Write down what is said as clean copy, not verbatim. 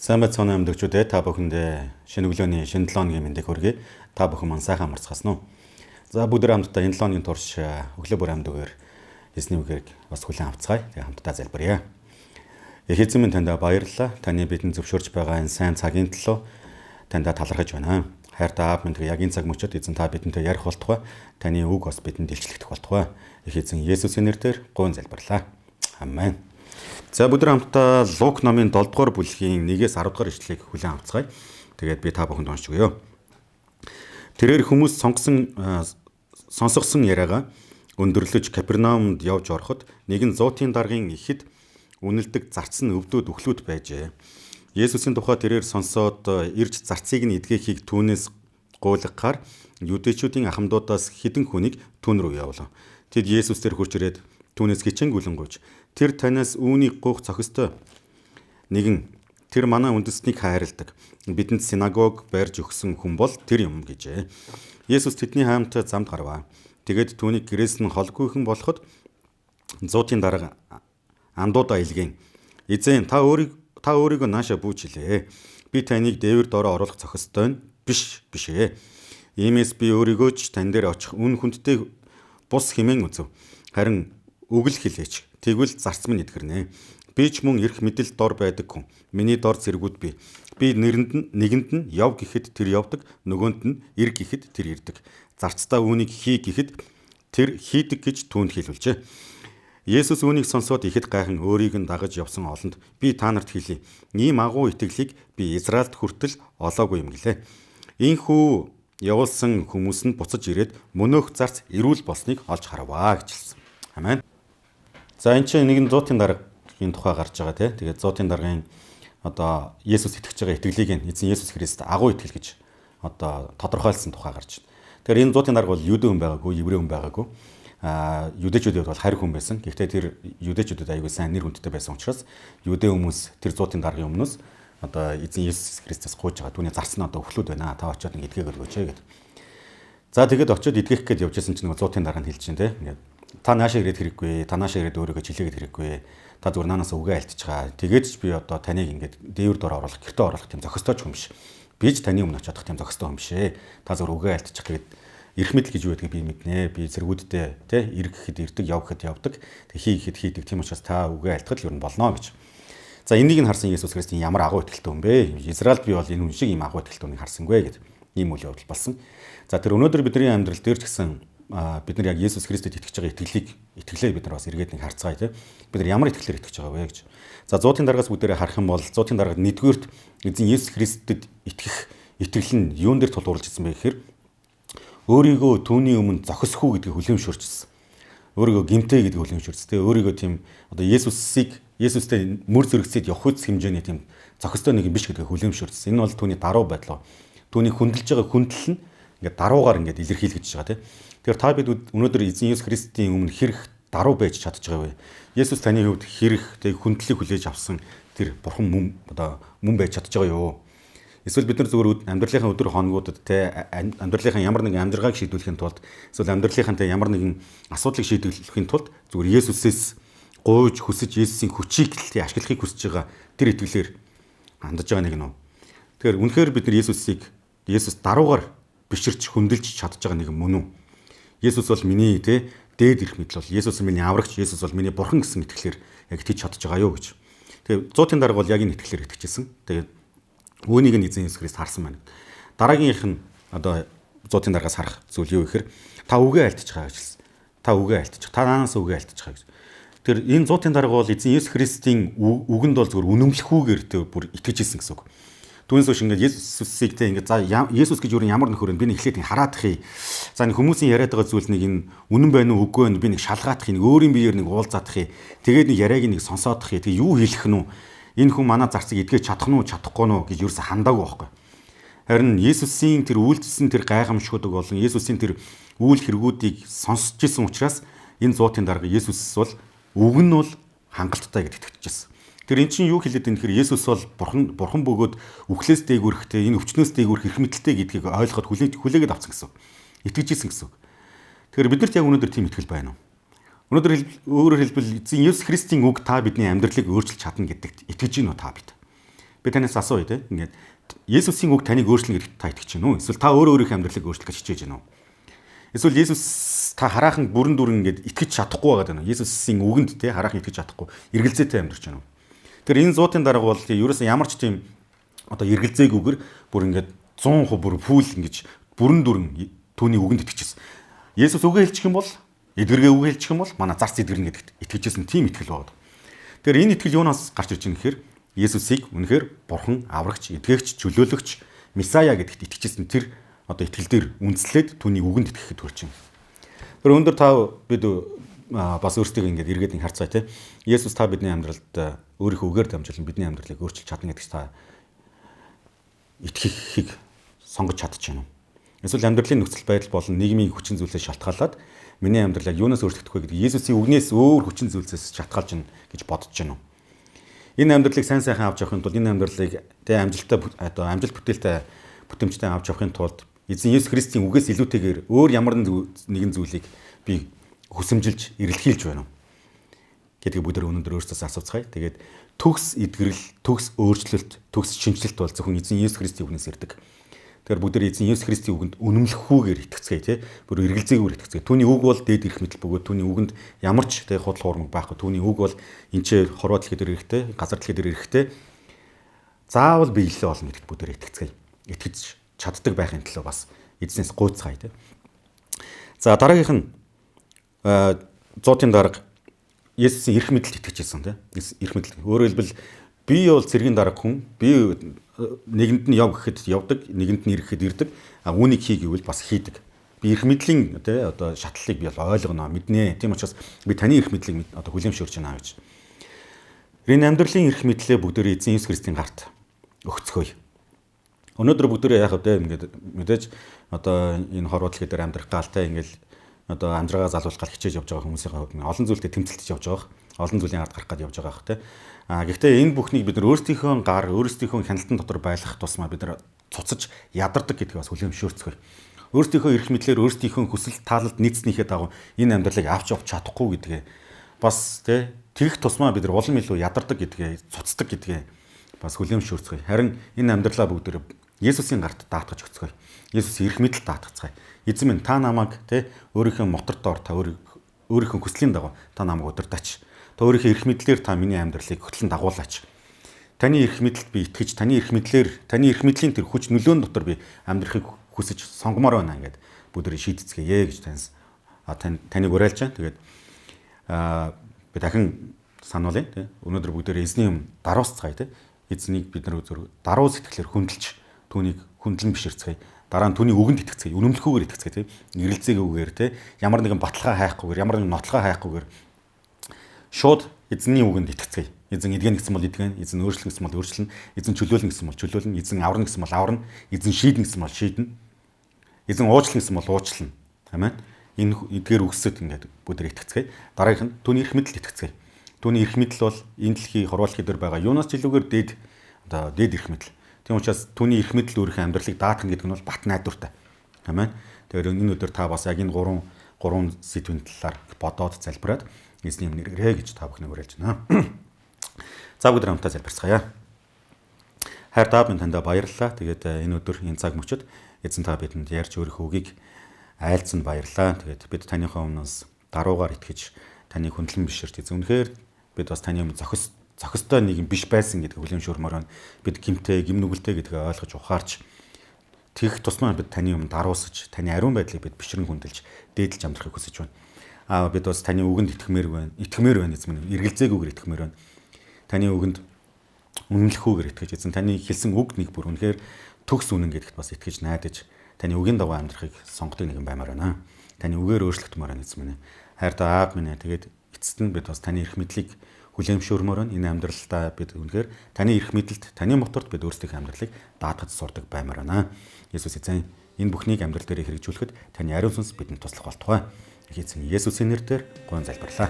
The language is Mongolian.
Сайн байцгаана амьдагчдээ та бүхэндээ шинэ өглөөний шинэ 7 өдрийн мэндийг хүргэе. Та бүхэн маань сайхан амарцгаасан уу? За бүгд хамтдаа энэ 7 өдрийн турш өглөө бүр амьдгаар эзний үгийг бас хүлээн авцгаая. Тэгээ хамтдаа залбирая. Их эзэн минь танд баярлалаа. Таны бидэнд зөвшөөрч байгаа энэ сайн цагийн төлөө танд талархаж байна. Хайртай аав минь яг энэ цаг мөчид эзэн та бидэнтэй ярих болтугай. Таны үг бас бидэнд илчлэгдэх болтугай. Их эзэн Есүсийн нэрээр гуйн залбирлаа. Амен. За бүгд хамтдаа Лук номын 7 дугаар бүлгийн 1-ээс 10 дугаар ишлэгийг хүлээн авцгаая. Тэгээд би та бүхэнд уншиж өгье. Тэрээр хүмүүс сонсгосон яриагаа өндөрлөж Капернаумд явж ороход нэгэн зуутын даргын ихэд үнэлдэг зарцсан өвдөд өхлүүд байжээ. Есүсийн тухай тэрээр сонсоод ирж зарцыг нь эдгэхийг түүнээс гуйлгахаар юдэчүүдийн ахмадуудаас хэдэн хүнийг түүн рүү явуулав. Тэд Есүс дээр хурж ирээд түүнээс хичээнгүйлэн гуйж тэр танаас үүнийг гуйх зохистой. Нэгэн тэр манай үндэстнийг хайрладаг. Бидэнд синагог барьж өгсөн хүн бол тэр юм гэжээ. Есүс тэдний хаамт замд гарваа. Тэгээд түүнийг гэрээс нь холгүйхэн болоход зуутын дарга андуудаа илгээн эзэн та өөрийгөө нааша бүүж хэлээ. Би таныг дээвэр дороо оруулах зохистой биш ээ. Иймээс би өөрийгөө ч тань дээр очих үн хүндтэй бус хэмээн үзв. Харин үгэл хэлээч. Тэгвэл зарц минь эдгэрнэ. Би ч мөн эрх мэдэл дор байдаг хүн. Миний дор зэргүүд би. Би нэгэнд нь яв гэхэд тэр явдаг, нөгөөнд нь ир гэхэд тэр ирдэг. Зарцтай үүнийг хий гэхэд тэр хийдэг гэж түүнд хэлүүлжээ. Есүс үүнийг сонсоод ихэд гайхан өөрийг нь дагаж явсан олонд би та нарт хэлье. Ийм агуу итгэлийг би Израильд хүртэл олоогүй юм гэлээ. Ийхүү явуулсан хүмүүс нь буцаж ирээд мөнөөх зарц эрүүл болсныг олж харваа гэж хэлсэн. Амен. За энэ чинь нэгэн зуутын даргагийн тухай гарч байгаа тийм. Тэгээд зуутын даргын одоо Есүс итгэж байгаа итгэлийг нь эзэн Есүс Христ агуу итгэл гэж одоо тодорхойлсон тухай гарч байна. Тэгэхээр энэ зуутын дарга бол юдэ хүн байгаагүй, еврей хүн байгаагүй. Юдэчүүдэд бол харь хүн байсан. Гэхдээ тэр юдэчүүдэд аягүй сайн нэр хүндтэй байсан учраас юдэ хүмүүс тэр зуутын даргын өмнөөс одоо эзэн Есүс Христос гуйж байгаа. Түүний зарц нь одоо өхлүүд байна. Та очиод ингэ эдгээг өгөөч гэдэг. За тэгээд очиод эдгэх гээд явжсэн чинь зуутын дарга нь хэлж чинь тийм. Ингээд та наашаа ирээд хэрэггүй, та наашаа ирээд өөрийгөө чилээгээд хэрэггүй. Та зүгээр наанаас үгээ альтчихаа. Тэгээд ч би одоо таныг ингээд дээвэр дор оруулах, гэртээ оруулах тийм зохистой ч юм биш. Би ч таны өмнө очиодох тийм зохистой юм бишээ. Та зүгээр үгээ альтчих. Тэгээд эрх мэдэл гэж юу гэдгийг би мэднэ. Би зэргүүдтэй тий эрг гэхэд ирдэг, яв гэхэд явдаг. Тэг хий гэхэд хийдэг. Тийм учраас та үгээ альтгал ер нь болно гэж. За энийг нь харсан Есүс Христос ямар агуу итгэлтэй юм бэ? Израильд би бол энэ хүн шиг ийм агуу итгэлтэй хүнийг харсангүй гэдэг. Ийм үйл явдал болсон. За тэр өнөөдөр бидний амьдрал дээр ч гэсэн бид нар яг Есүс Христэд итгэж байгаа итгэлээ бид нар бас эргээд нэг харцгаая тийм. Бид нар ямар итгэлээр итгэж байгаа вэ гэж. За зуутын даргаас бүгдээрээ харах юм бол зуутын даргад нэгдүгürt эзэн Есүс Христэд итгэх итгэл нь юун дээр тулгуурлаж ирсэн бэ гэхээр өөрийгөө түүний өмнө зохисгүй гэдгийг хүлээмжшүүлчихсэн. Өөрийгөө гимтэй гэдгийг хүлээмжшүүлсэн. Тэгээ өөрийгөө тийм одоо Есүстэй мөр зэрэгцээд явах үс хэмжээний тийм зохистой нэг юм биш гэдгийг хүлээмжшүүлсэн. Энэ бол түүний даруй байдал. Түүний хүндэлж байгаа хүндэл нь ингээд даруугаар ингээд илэрхийлэгдэж байгаа тийм. Тэгэхээр та бид өнөөдөр эзэн Есүс Христийн өмнө хэрэг даруй байж чадж байгаа вэ? Есүс таны хувьд хэрэг тэг хүндлийг хүлээж авсан тэр бурхан мөн байж чадж байгаа юу? Эсвэл бид нар зүгээр амьдралынхаа өдөр хоногудад те амьдралынхаа ямар нэгэн амжиргааг шийдвэрлэхийн тулд эсвэл амьдралынхаа те ямар нэгэн асуудлыг шийдвэрлэхийн тулд зүгээр Есүсээс гуйж хүсэж Есүсийн хүчийг ашиглахыг хүсэж байгаа тэр итгэлээр хандж байгаа нэг нь. Тэгэхээр үнэхээр бид нар Есүс даруугаар биширч хөндлөж чадж байгаа нэг мөн үү? Есүс бол миний те дээд эрх мэдэл бол Есүс миний аврагч, Есүс бол миний бурхан гэсэн итгэлээр яг итгэж чадж байгаа юу гэж. Тэгээ зуутын дарга бол яг энэ итгэлээр итгэжсэн. Тэгээ үүнийг нь эзэн Есүс Христ харсан байна. Дараагийнх нь одоо зуутын даргаас харах зүйл юу гэхээр та үгээ альтчихаа гэж хэлсэн. Та үгээ альтчих. Та наанаас үгээ альтчихаа гэж. Тэр энэ зуутын дарга бол эзэн Есүс Христийн үгэнд бол зөвхөн үнэмлэхүүгээр тэ бүр итгэж ирсэн гэсэн үг. Түүнээс биш ингээд Есүсийг тэ ингээд за Есүс гэж юу ямар нөхөр би нэг ихлээд хараадахыг. За нэг хүмүүсийн яриад байгаа зүйл нэг энэ үнэн байна уу үгүй байна би нэг шалгаадахыг нэг өөрийн биеэр нэг уулзаадахыг. Тэгээд нэг яриаг нэг сонсоодохыг. Тэг юу хэлэх нь үү? Энэ хүн манай зарцыг эдгэж чадах нь уу чадахгүй нь уу гэж юусэн хандаагүй байхгүй. Харин Есүсийн тэр үйлдэлсэн тэр гайхамшгууд болон Есүсийн тэр үйл хэрэгүүдийг сонсч ирсэн учраас энэ зуутын дарга Есүс бол үг нь бол хангалттай гэдэгт итгэжсэн. Тэр эн чинь юу хэлээд байна гэхээр Есүс бол бурхан бөгөөд үхлээс дээгүүрхтэй энэ өвчнөөс дээгүүрх эрх мэдэлтэй гэдгийг ойлгоход хүлээгээд авсан гэсэн. итгэж исэн гэсэн үг. Тэгэхээр биднэрт яг өнөөдөр тийм итгэл байна уу? Өнөөдөр өөрөөр хэлбэл эзэн Есүс Христийн үг та бидний амьдралыг өөрчилж чадна гэдэгт итгэж гин үү та бид? Би танаас асууя те. Ингээд Есүсийн үг таныг өөрчилнө гэдэгт та итгэж гин үү? Эсвэл та өөрөө өөрийнхөө амьдралыг өөрчилөх гэж хичээж гин үү? Эсвэл Есүс та хараахан бүрэн дүрэн ингээд итгэж чадахгүй байгаа даа. Есүсийн үгэнд те хараахан итгэж чадахгүй эргэлзээтэй амьдарч байна уу? Тэгэхээр энэ 100-ын дарга бол ерөөсөн ямар ч тийм одоо эргэлзээгүйгээр бүр ингээд 100% бүр фул ингэж бүрэн дүрэн түүний үгэнд итгэжсэн. Есүс үгээ хэлчих юм бол эдгэргээ үгээ хэлчих юм бол манай зарц эдгэрнэ гэдэгт итгэжсэн тийм итгэл байна. Тэгэхээр энэ итгэл юунаас гарч ирж байгаа гэхээр Есүсийг үнэхээр бурхан, аврагч, эдгээгч, чөлөөлөгч, Месая гэдэгт итгэжсэн тэр одоо итгэл дээр үндэслээд түүний үгэнд итгэхэд хүрч байна. Тэр өндөр та бид бас өөрсдөө ингэж эргээд харцгаа тий. Есүс та бидний амьдралд өөрийнхөө үгээр дамжуулан бидний амьдралыг өөрчилж чадна гэдэгт та итгэхийг сонгож чадчихна уу? Эсвэл амьдралын нөхцөл байдал болон нийгмийн хүчин зүйлсээс шалтгаалаад миний амьдрал яг юунаас өөрчлөгдөх вэ гэдэг Есүсийн үгнээс өөр хүчин зүйлсээс шалтгаалж байна гэж бодож байна уу? Энэ амьдралыг сайн сайхан авч явахын тулд энэ амьдралыг амжилттай одоо амжилт бүтээлтэй бүтэмжтэй авч явахын тулд эзэн Есүс Христийн үгээс илүүтэйгээр өөр ямар нэгэн зүйлийг би хүсэмжилж эрэлхийлж байна уу гэдгийг бүгд өнөөдөр өөрсдөөс асууцгаая. Тэгээд төгс эдгэрэл, төгс өөрчлөлт, төгс шинжилэлт бол зөвхөн эзэн Есүс Христийн үгнээс ирдэг. Тэгэхээр бүгд эзэн Есүс Христийн үгэнд үнэмлэхгүйгээр итгэцгээе тий. Бүр эргэлзээгүйгээр итгэцгээе. Түүний үг бол дээд ирэх мэдэл бөгөөд түүний үгэнд ямар ч тий худал хуурмаг байхгүй. Түүний үг бол энчээ хорвоо дэлхий дээр эрэхтэй, газар дэлхий дээр эрэхтэй. Заавал биелэлээ болно гэдэгт бүгд итгэцгээе. Итгэж чаддаг байхын төлөө бас эзнээс гуйцгаая тий. За дараагийнх нь 100-ын дарга Есүсийн эрх мэдэлд итгэжсэн тий. Эрх мэдэл. Өөрөөр хэлбэл би бол цэргийн дарга хүн. Би нэгэнд нь яв гэхэд явдаг, нэгэнд нь ирэхэд ирдэг. Үүнийг хий гэвэл бас хийдэг. Би эрх мэдлийн тий одоо шатлалыг би ойлгоно, мэднэ. Тийм учраас би таны эрх мэдлийг одоо хүлээмжшүүлж байна гэж. Энэ амьдралын эрх мэдлээ бүгдөө эзэн Есүс Христийн гарт өгцгөөе. Өнөөдөр бүгдөө яах вэ ингээд мэдээж одоо энэ хорвоо дэлхий дээр амьдрах гаалтай ингээл одоо амжиргаа залуулах гал хичээж явж байгаа хүмүүсийн хувьд олон зүйлтэй тэмцэлтэж явж байгаа. Олон зүйлийн ард гарах гээд явж байгаа хэ. Гэхдээ энэ бүхнийг бид нар өөрсдийнхөө гар, өөрсдийнхөө хяналтан дотор байлгах тусмаа бид нар цуцаж ядардаг гэдгийг бас хүлээмжшөөрцгөөе. Өөрсдийнхөө эрх мэдлээр өөрсдийнхөө хүсэл таалалд нийцснийхээ дагуу энэ амьдралыг авч явж чадахгүй гэдгээ бас тэгэх тусмаа бид нар улам илүү ядардаг гэдгээ, цуцдаг гэдгээ бас хүлээмжшөөрцгөөе. Харин энэ амьдралаа бүгд Есүсийн гарт даатгаж өгцгөөе. Есүсийн эрх мэдэл даатгацгаая. Эзэн минь та намайг өөрийнхөө мотор доор та өөрийнхөө хүслийн дагуу та намайг удирдаач. Та өөрийнхөө эрх мэдлээр та миний амьдралыг хөтлөн дагуулаач. Таны эрх мэдэлд би итгэж, таны эрх мэдлийн тэр хүч нөлөөний дотор би амьдрахыг хүсэж сонгомоор байна гэдэг бүгд шийдэцгээе гэж таныг уриалж байна. Тэгээд би дахин сануулъя өнөөдөр бүгд эзний юм даруусцгаая эзнийг бид нар зөв даруй сэтгэлээр хүндэлж түүнийг хүндлэн биширцгээе. Дараа нь түүний үгэнд итгэцгээе. Үнэмлэхгүйгээр итгэцгээе эргэлзээгүйгээр ямар нэгэн баталгаа хайхгүйгээр, ямар нэгэн нотлогоо хайхгүйгээр шууд эзний үгэнд итгэцгээе. Эзэн эдгэн гэсэн бол эдгэн, эзэн өөрчлөн гэсэн бол өөрчлөн, эзэн чөлөөлнө гэсэн бол чөлөөлнө, эзэн аварна гэсэн бол аварна, эзэн шийднэ гэсэн бол шийднэ. Эзэн уучлна гэсэн бол уучлна. Амен. Энэ эдгээр үгсэд ингээд бүгд итгэцгээе. Дараагийнх нь түүний эрх мэдэлд итгэцгээе. Түүний эрх мэдэл бол энэ дэлхий хорвоо дэлхий дээр байгаа юунаас ч илүүгээр дээд эрх мэдэл. Тийм учраас түүний эрх мэдэл өөрийнхөө амьдралыг даатгах гэдэг нь бол бат найдвартай. Амен. Тэгэхээр энэ өдөр та бас яг энэ гурван сэдвийн талаар бодоод залбираад эзний нэрээр гэж та бүхнийг уриалж байна. За бүгд хамтдаа залбирцгаая. Хайр та минь танд баярлалаа. Тэгээд энэ өдөр энэ цаг мөчид эзэн та бидэнд ярьж өөрийнхөө үгийг айлцсанд баярлалаа. Тэгээд бид таныхаа өмнөөс даруугаар итгэж таны хүндлэн биширч эзэн үнэхээр бид бас таны өмнө зохистой нэг юм биш байсан гэдгийг хүлээмжшүүрмээр байна. Бид гимтэй, гим нүгэлтэй гэдгийг ойлгож ухаарч тэгэх тусмаа бид таны өмнө даруусаж, таны ариун байдлыг бид бишрэн хүндэлж, дээдлж амьдрахыг хүсэж байна. Бид бас таны үгэнд итгэмээр байна эзэн минь. Эргэлзээгүйгээр итгэмээр байна. Таны үгэнд үнэмлэхгүйгээр итгэж эзэн таны хэлсэн үг нэг бүр үнэхээр төгс үнэн гэдэгт бас итгэж найдаж таны үгийн дагуу амьдрахыг сонгодог нэгэн баймаар байна. Таны үгээр өөрчлөгдмөр байна эзэн минь. Хайр та аав минь. Тэгээд эцэст нь бид бас таны эрх мэдлийг хүлээмжшөөрмөр байна. Энэ амьдралдаа бид үнэхээр таны эрх мэдэлд, таны моторт бид өөрсдийнхөө амьдралыг даатгаж сурдаг баймаар байна. Есүс эзэн энэ бүхнийг амьдрал дээр хэрэгжүүлэхэд таны ариун сүнс бидэнд туслах болтугай. Эзэн Есүсийн нэрээр гуйн залбирлаа.